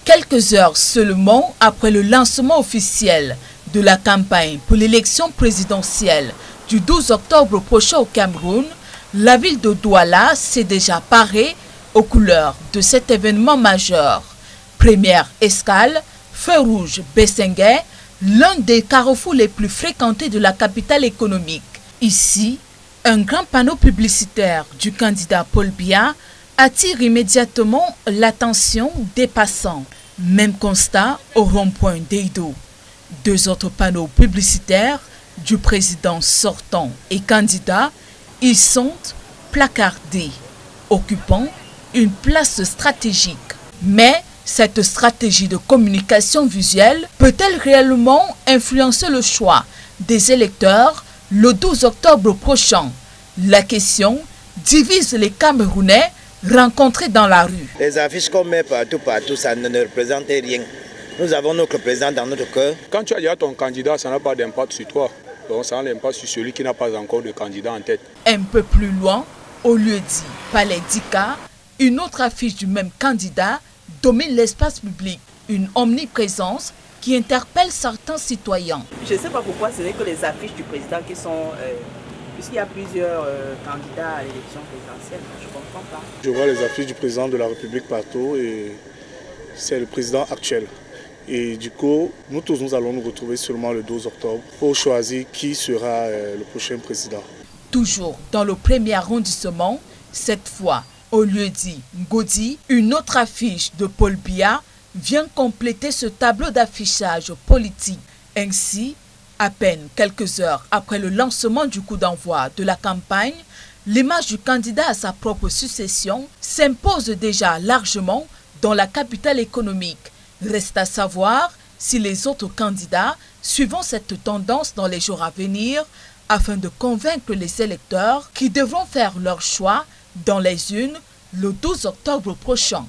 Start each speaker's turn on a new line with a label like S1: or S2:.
S1: Quelques heures seulement après le lancement officiel de la campagne pour l'élection présidentielle du 12 octobre prochain au Cameroun, la ville de Douala s'est déjà parée aux couleurs de cet événement majeur. Première escale, Feu Rouge Bessenguet, l'un des carrefours les plus fréquentés de la capitale économique. Ici, un grand panneau publicitaire du candidat Paul Biya attire immédiatement l'attention des passants. Même constat au rond-point d'Eido. Deux autres panneaux publicitaires du président sortant et candidat, ils sont placardés, occupant une place stratégique. Mais cette stratégie de communication visuelle peut-elle réellement influencer le choix des électeurs le 12 octobre prochain? La question divise les Camerounais rencontrés dans la rue.
S2: Les affiches qu'on met partout, ça ne représente rien. Nous avons notre président dans notre cœur.
S3: Quand tu as déjà ton candidat, ça n'a pas d'impact sur toi. Donc ça a l'impact sur celui qui n'a pas encore de candidat en tête.
S1: Un peu plus loin, au lieu-dit Palais Dika, une autre affiche du même candidat domine l'espace public. Une omniprésence qui interpelle certains citoyens.
S4: Je ne sais pas pourquoi ce n'est que les affiches du président qui sont... Puisqu'il y a plusieurs candidats à l'élection présidentielle, je ne comprends pas.
S5: Je vois les affiches du président de la République partout et c'est le président actuel. Et du coup, nous tous, nous allons nous retrouver seulement le 12 octobre pour choisir qui sera le prochain président.
S1: Toujours dans le premier arrondissement, cette fois, au lieu-dit Ngodi, une autre affiche de Paul Biya vient compléter ce tableau d'affichage politique. Ainsi, à peine quelques heures après le lancement du coup d'envoi de la campagne, l'image du candidat à sa propre succession s'impose déjà largement dans la capitale économique. Reste à savoir si les autres candidats suivront cette tendance dans les jours à venir afin de convaincre les électeurs qui devront faire leur choix dans les urnes le 12 octobre prochain.